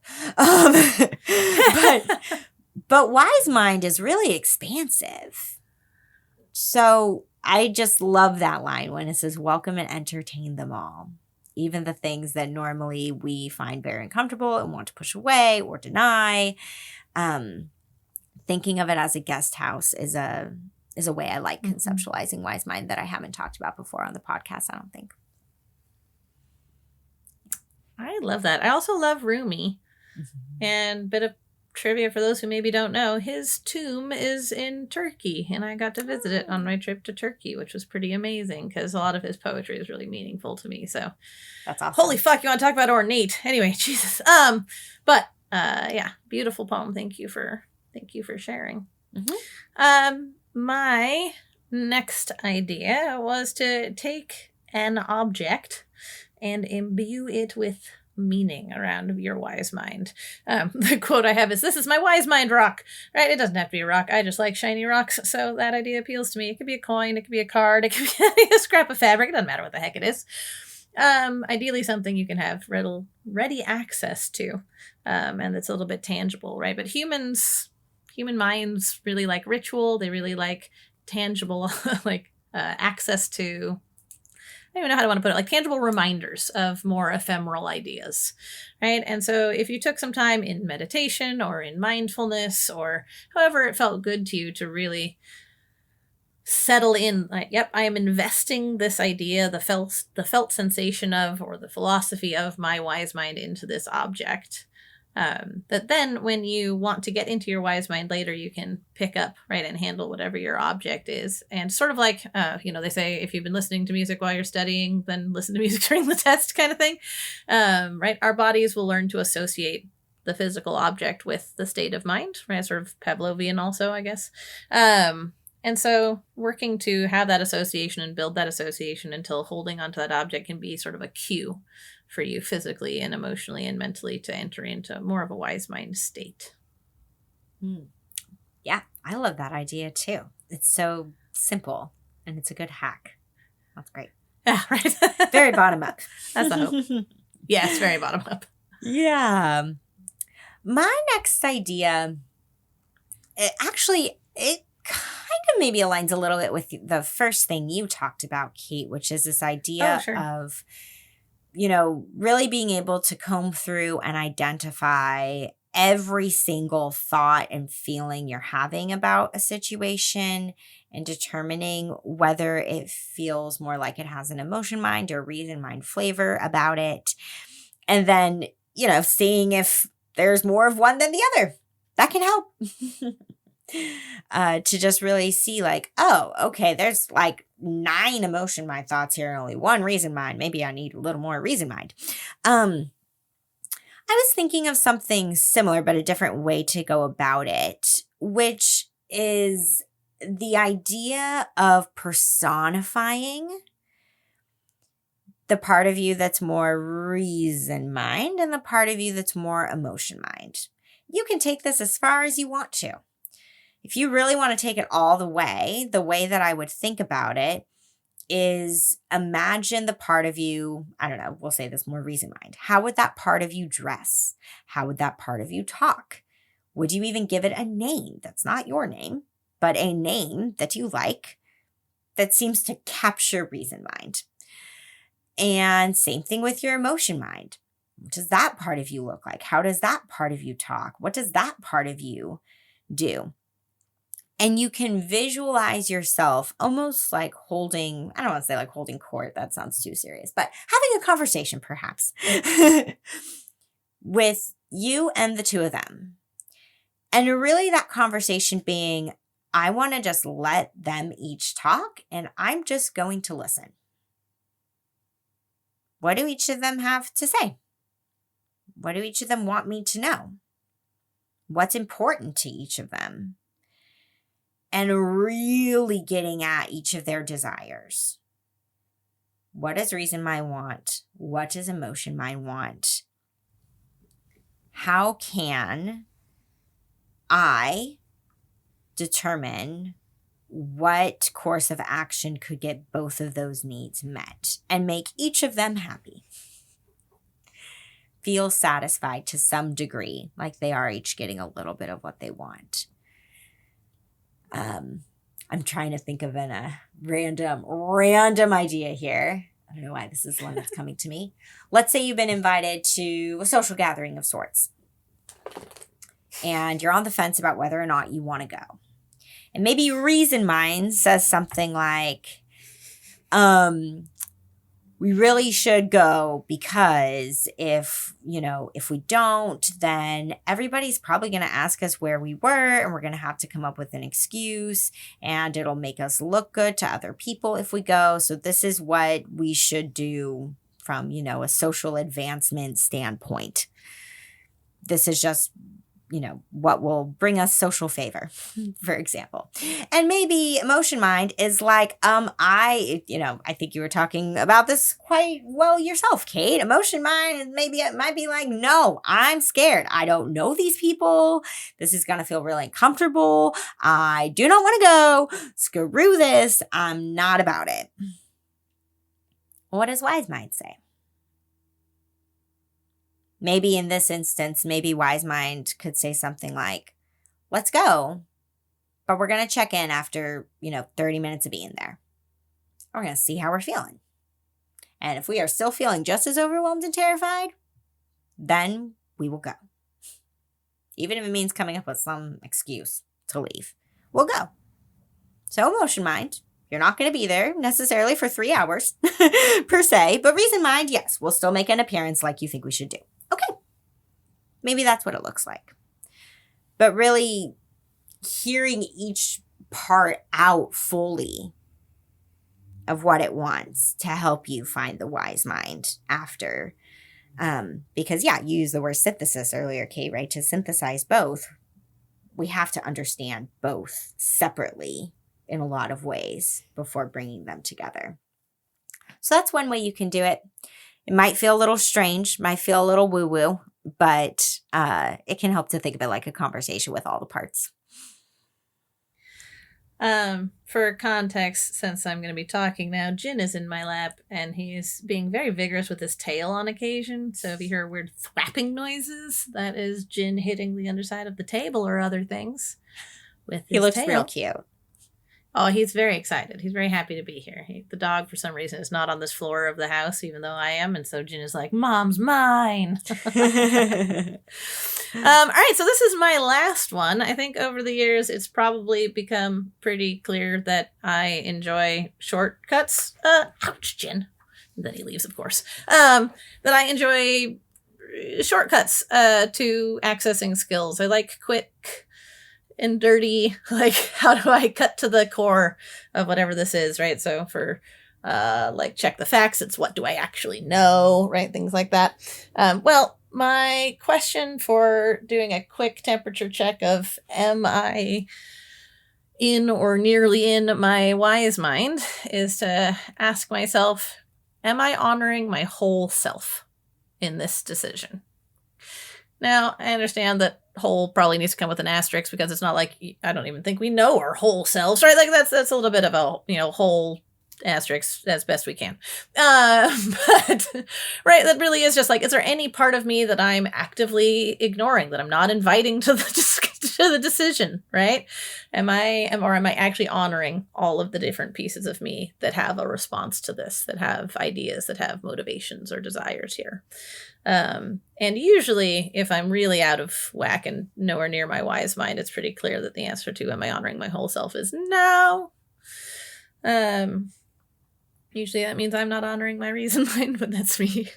[SPEAKER 1] But Wise Mind is really expansive. So I just love that line when it says, welcome and entertain them all. Even the things that normally we find very uncomfortable and want to push away or deny. Thinking of it as a guest house is a way I like conceptualizing Wise Mind that I haven't talked about before on the podcast, I don't think.
[SPEAKER 2] I love that. I also love Rumi. And bit of trivia for those who maybe don't know, his tomb is in Turkey, and I got to visit it on my trip to Turkey, which was pretty amazing because a lot of his poetry is really meaningful to me. So
[SPEAKER 1] that's awesome. Holy
[SPEAKER 2] fuck, you want to talk about ornate? Anyway, Jesus. Yeah, beautiful poem. Thank you for sharing. My next idea was to take an object and imbue it with meaning around your Wise Mind. The quote I have is, "This is my Wise Mind rock." Right? It doesn't have to be a rock. I just like shiny rocks, so that idea appeals to me. It could be a coin, it could be a card, it could be a scrap of fabric. It doesn't matter what the heck it is. Ideally something you can have ready access to, and that's a little bit tangible, right? But human minds really like ritual. They really like tangible, access to, I don't even know how to want to put it, like tangible reminders of more ephemeral ideas, right? And so if you took some time in meditation or in mindfulness or however it felt good to you to really settle in, like, yep, I am investing this idea, the felt sensation of, or the philosophy of my Wise Mind into this object, that then when you want to get into your Wise Mind later, you can pick up, right, and handle whatever your object is. And sort of like, they say, if you've been listening to music while you're studying, then listen to music during the test kind of thing, right? Our bodies will learn to associate the physical object with the state of mind, right? Sort of Pavlovian also, I guess. And so working to have that association and build that association until holding onto that object can be sort of a cue for you physically and emotionally and mentally to enter into more of a wise mind state.
[SPEAKER 1] Yeah, I love that idea too. It's so simple and it's a good hack. That's great.
[SPEAKER 2] Yeah, right.
[SPEAKER 1] Very bottom up.
[SPEAKER 2] That's the hope. Yes, very bottom up.
[SPEAKER 1] Yeah. My next idea, it kind of maybe aligns a little bit with the first thing you talked about, Kate, which is this idea of, really being able to comb through and identify every single thought and feeling you're having about a situation and determining whether it feels more like it has an emotion mind or reason mind flavor about it. And then, seeing if there's more of one than the other. That can help. To just really see like, oh, okay, there's like 9 emotion mind thoughts here and only 1 reason mind. Maybe I need a little more reason mind. I was thinking of something similar, but a different way to go about it, which is the idea of personifying the part of you that's more reason mind and the part of you that's more emotion mind. You can take this as far as you want to. If you really want to take it all the way that I would think about it is imagine the part of you, I don't know, we'll say this more reason mind. How would that part of you dress? How would that part of you talk? Would you even give it a name that's not your name, but a name that you like that seems to capture reason mind? And same thing with your emotion mind. What does that part of you look like? How does that part of you talk? What does that part of you do? And you can visualize yourself almost like holding, I don't want to say like holding court, that sounds too serious, but having a conversation perhaps with you and the 2 of them. And really that conversation being, I want to just let them each talk and I'm just going to listen. What do each of them have to say? What do each of them want me to know? What's important to each of them? And really getting at each of their desires. What does reason mind want? What does emotion mind want? How can I determine what course of action could get both of those needs met and make each of them happy? Feel satisfied to some degree, like they are each getting a little bit of what they want. I'm trying to think of a random idea here. I don't know why this is the one that's coming to me. Let's say you've been invited to a social gathering of sorts. And you're on the fence about whether or not you want to go. And maybe reason mind says something like, we really should go because if we don't, then everybody's probably going to ask us where we were and we're going to have to come up with an excuse and it'll make us look good to other people if we go. So this is what we should do from, a social advancement standpoint. This is just, what will bring us social favor, for example. And maybe emotion mind is like, I think you were talking about this quite well yourself, Kate. Emotion mind, maybe it might be like, no, I'm scared. I don't know these people. This is going to feel really uncomfortable. I do not want to go. Screw this. I'm not about it. What does wise mind say? Maybe in this instance, maybe wise mind could say something like, let's go, but we're going to check in after, 30 minutes of being there. We're going to see how we're feeling. And if we are still feeling just as overwhelmed and terrified, then we will go. Even if it means coming up with some excuse to leave, we'll go. So emotion mind, you're not going to be there necessarily for 3 hours per se, but reason mind, yes, we'll still make an appearance like you think we should do. Okay, maybe that's what it looks like. But really hearing each part out fully of what it wants to help you find the wise mind after. Because, you used the word synthesis earlier, Kate, right? To synthesize both, we have to understand both separately in a lot of ways before bringing them together. So that's one way you can do it. It might feel a little strange, might feel a little woo-woo, but it can help to think of it like a conversation with all the parts.
[SPEAKER 2] For context, since I'm going to be talking now, Jin is in my lap, and he's being very vigorous with his tail on occasion. So if you hear weird thwapping noises, that is Jin hitting the underside of the table or other things with his
[SPEAKER 1] He looks
[SPEAKER 2] tail.
[SPEAKER 1] real cute.
[SPEAKER 2] Oh, he's very excited. He's very happy to be here. The dog, for some reason, is not on this floor of the house, even though I am. And so Jin is like, Mom's mine. All right, so this is my last one. I think over the years, it's probably become pretty clear that I enjoy shortcuts. Ouch, Jin. Then he leaves, of course. That I enjoy shortcuts to accessing skills. I like quick and dirty, like, how do I cut to the core of whatever this is, right? So for like check the facts, it's what do I actually know, right? Things like that. Well, my question for doing a quick temperature check of am I in or nearly in my wise mind is to ask myself, am I honoring my whole self in this decision? Now, I understand that whole probably needs to come with an asterisk because it's not like, I don't even think we know our whole selves, right? Like that's a little bit of a, whole asterisk as best we can. But, right, that really is just like, is there any part of me that I'm actively ignoring, that I'm not inviting to the decision, right? Am I actually honoring all of the different pieces of me that have a response to this, that have ideas, that have motivations or desires here? And usually if I'm really out of whack and nowhere near my wise mind, it's pretty clear that the answer to am I honoring my whole self is no. Usually that means I'm not honoring my reason mind, but that's me.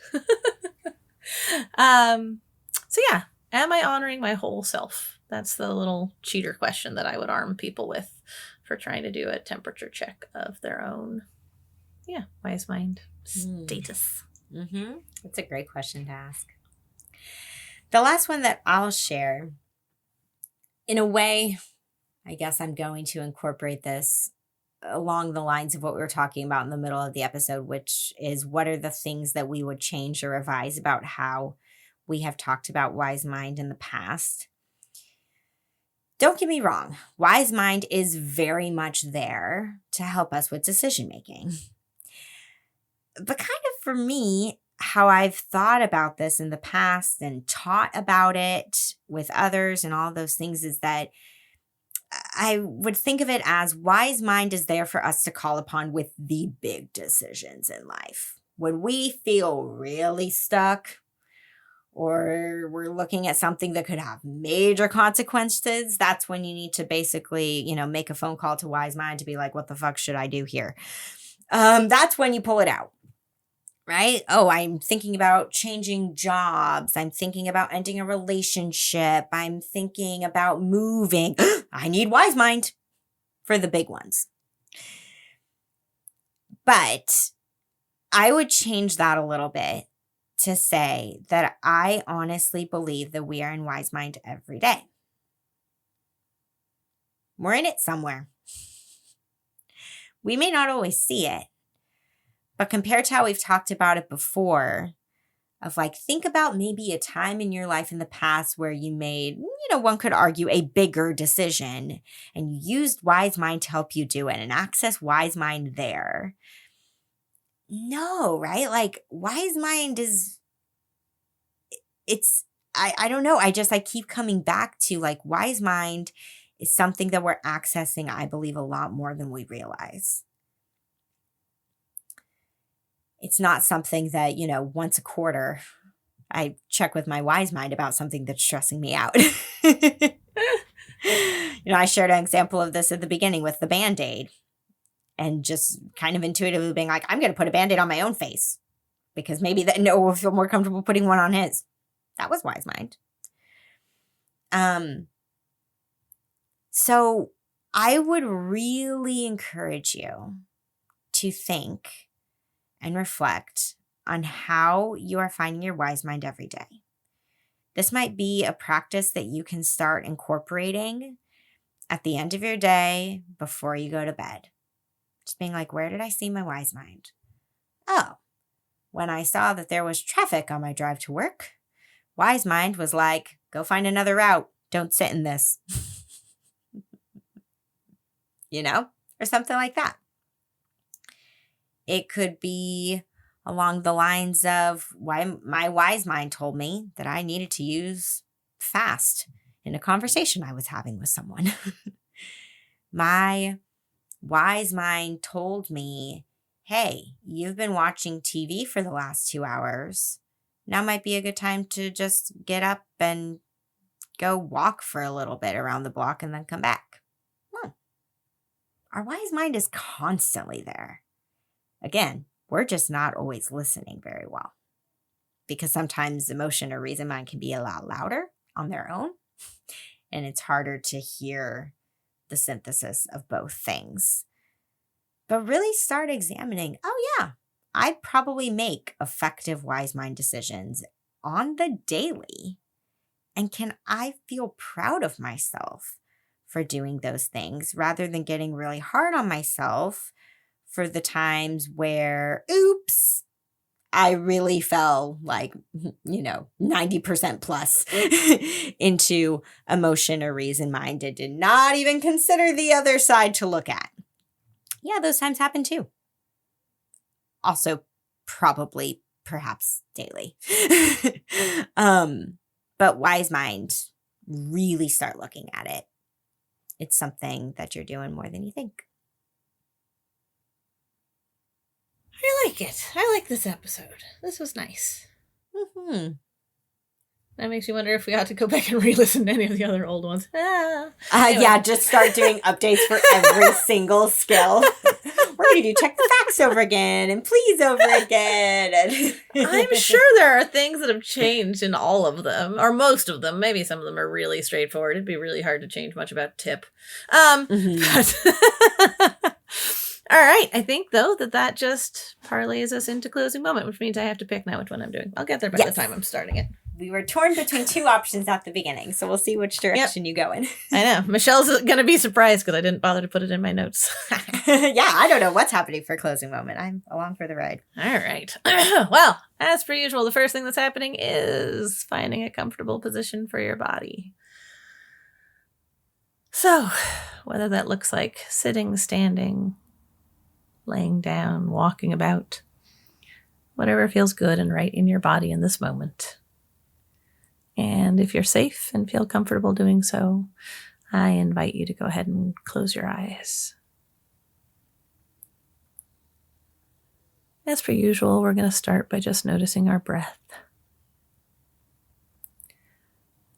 [SPEAKER 2] So yeah, am I honoring my whole self? That's the little cheater question that I would arm people with for trying to do a temperature check of their own, wise mind status.
[SPEAKER 1] Mm-hmm. That's a great question to ask. The last one that I'll share, in a way, I guess I'm going to incorporate this along the lines of what we were talking about in the middle of the episode, which is what are the things that we would change or revise about how we have talked about wise mind in the past. Don't get me wrong, wise mind is very much there to help us with decision making. But kind of for me, how I've thought about this in the past and taught about it with others and all those things is that I would think of it as wise mind is there for us to call upon with the big decisions in life. When we feel really stuck or we're looking at something that could have major consequences, that's when you need to basically, make a phone call to wise mind to be like, what the fuck should I do here? That's when you pull it out. Right? Oh, I'm thinking about changing jobs. I'm thinking about ending a relationship. I'm thinking about moving. I need wise mind for the big ones. But I would change that a little bit to say that I honestly believe that we are in wise mind every day. We're in it somewhere. We may not always see it. But compared to how we've talked about it before, of like, think about maybe a time in your life in the past where you made, one could argue a bigger decision and you used wise mind to help you do it and access wise mind there. No, right? Like wise mind is, I don't know. I keep coming back to like wise mind is something that we're accessing, I believe, a lot more than we realize. It's not something that, once a quarter, I check with my wise mind about something that's stressing me out. I shared an example of this at the beginning with the Band-Aid and just kind of intuitively being like, I'm going to put a Band-Aid on my own face because maybe that Noah will feel more comfortable putting one on his. That was wise mind. So I would really encourage you to think and reflect on how you are finding your wise mind every day. This might be a practice that you can start incorporating at the end of your day before you go to bed. Just being like, where did I see my wise mind? Oh, when I saw that there was traffic on my drive to work, wise mind was like, go find another route. Don't sit in this. Or something like that. It could be along the lines of why my wise mind told me that I needed to use fast in a conversation I was having with someone. My wise mind told me, hey, you've been watching TV for the last 2 hours. Now might be a good time to just get up and go walk for a little bit around the block and then come back. Our wise mind is constantly there. Again, we're just not always listening very well because sometimes emotion or reason mind can be a lot louder on their own, and it's harder to hear the synthesis of both things. But really start examining, I'd probably make effective wise mind decisions on the daily. And can I feel proud of myself for doing those things rather than getting really hard on myself for the times where, oops, I really fell 90% plus into emotion or reason mind and did not even consider the other side to look at. Yeah, those times happen too. Also, probably, perhaps daily. But wise mind, really start looking at it. It's something that you're doing more than you think.
[SPEAKER 2] I like it. I like this episode. This was nice.
[SPEAKER 1] Mm-hmm.
[SPEAKER 2] That makes me wonder if we ought to go back and re-listen to any of the other old ones. Anyway.
[SPEAKER 1] Yeah, just start doing updates for every single skill. We're going to do check the facts over again and please over again.
[SPEAKER 2] I'm sure there are things that have changed in all of them, or most of them. Maybe some of them are really straightforward. It'd be really hard to change much about tip. All right. I think, though, that just parlays us into closing moment, which means I have to pick now which one I'm doing. I'll get there by the time I'm starting it.
[SPEAKER 1] We were torn between 2 options at the beginning, so we'll see which direction you go in.
[SPEAKER 2] I know. Michelle's going to be surprised because I didn't bother to put it in my notes.
[SPEAKER 1] Yeah, I don't know what's happening for closing moment. I'm along for the ride.
[SPEAKER 2] All right. Well, as per usual, the first thing that's happening is finding a comfortable position for your body. So, whether that looks like sitting, standing, laying down, walking about, whatever feels good and right in your body in this moment. And if you're safe and feel comfortable doing so, I invite you to go ahead and close your eyes. As per usual, we're going to start by just noticing our breath.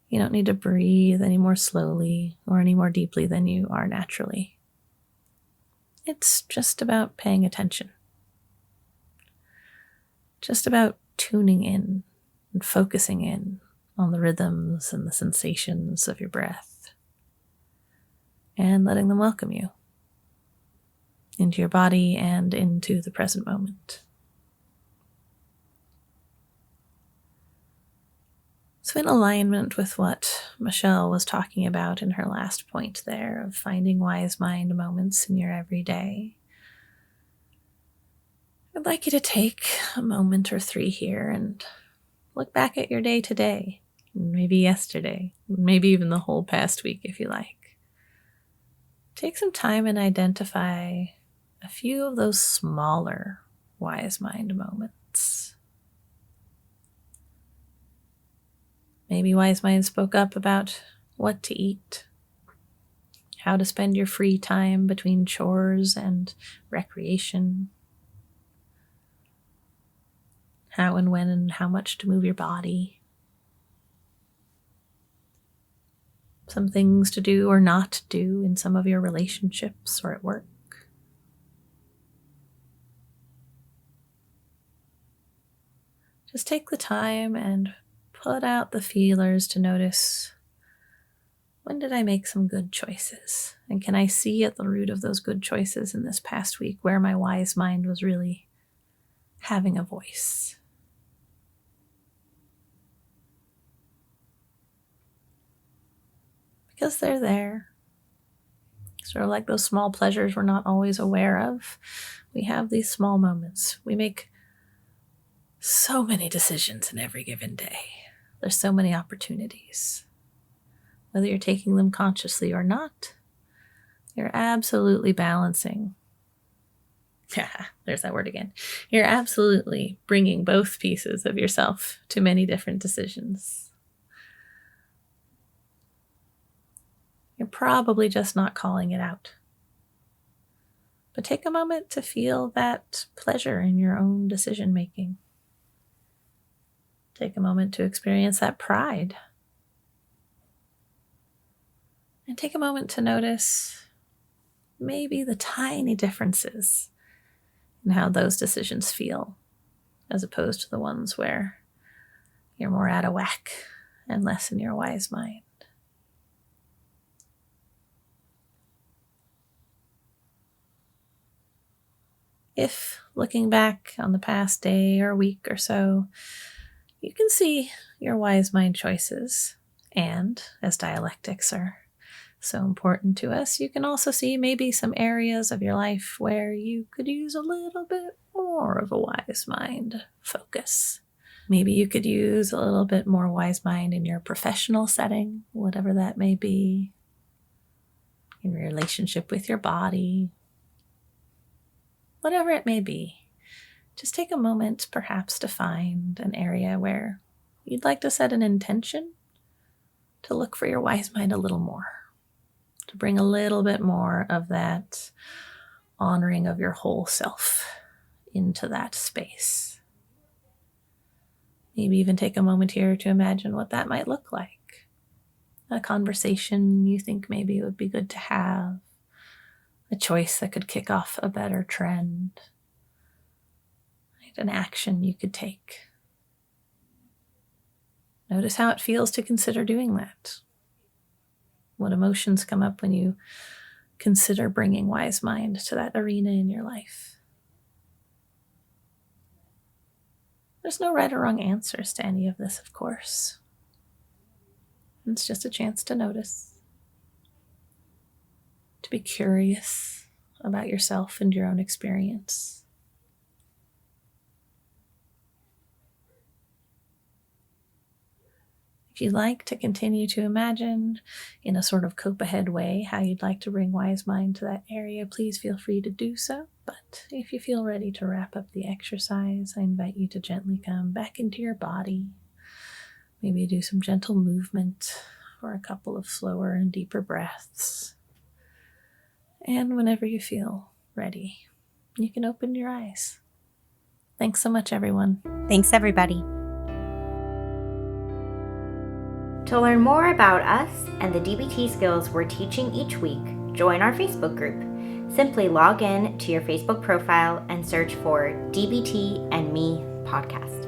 [SPEAKER 2] You don't need to breathe any more slowly or any more deeply than you are naturally. It's just about paying attention. Just about tuning in and focusing in on the rhythms and the sensations of your breath and letting them welcome you into your body and into the present moment. So in alignment with what Michelle was talking about in her last point there of finding wise mind moments in your everyday, I'd like you to take a moment or 3 here and look back at your day today, maybe yesterday, maybe even the whole past week if you like. Take some time and identify a few of those smaller wise mind moments. Maybe wise mind spoke up about what to eat, how to spend your free time between chores and recreation, how and when and how much to move your body, some things to do or not do in some of your relationships or at work. Just take the time and put out the feelers to notice, when did I make some good choices? And can I see at the root of those good choices in this past week where my wise mind was really having a voice? Because they're there. Sort of like those small pleasures we're not always aware of. We have these small moments. We make so many decisions in every given day. There's so many opportunities. Whether you're taking them consciously or not, you're absolutely balancing. There's that word again. You're absolutely bringing both pieces of yourself to many different decisions. You're probably just not calling it out. But take a moment to feel that pleasure in your own decision making. Take a moment to experience that pride. And take a moment to notice maybe the tiny differences in how those decisions feel, as opposed to the ones where you're more out of whack and less in your wise mind. If, looking back on the past day or week or so, you can see your wise mind choices, and as dialectics are so important to us, you can also see maybe some areas of your life where you could use a little bit more of a wise mind focus. Maybe you could use a little bit more wise mind in your professional setting, whatever that may be, in your relationship with your body, whatever it may be. Just take a moment perhaps to find an area where you'd like to set an intention to look for your wise mind a little more, to bring a little bit more of that honoring of your whole self into that space. Maybe even take a moment here to imagine what that might look like. A conversation you think maybe would be good to have, a choice that could kick off a better trend, an action you could take. Notice how it feels to consider doing that. What emotions come up when you consider bringing wise mind to that arena in your life. There's no right or wrong answers to any of this, of course. It's just a chance to notice, to be curious about yourself and your own experience. If you'd like to continue to imagine in a sort of cope ahead way how you'd like to bring wise mind to that area, please feel free to do so. But if you feel ready to wrap up the exercise, I invite you to gently come back into your body. Maybe do some gentle movement or a couple of slower and deeper breaths. And whenever you feel ready, you can open your eyes. Thanks so much, everyone.
[SPEAKER 1] Thanks, everybody. To learn more about us and the DBT skills we're teaching each week, join our Facebook group. Simply log in to your Facebook profile and search for DBT and Me Podcast.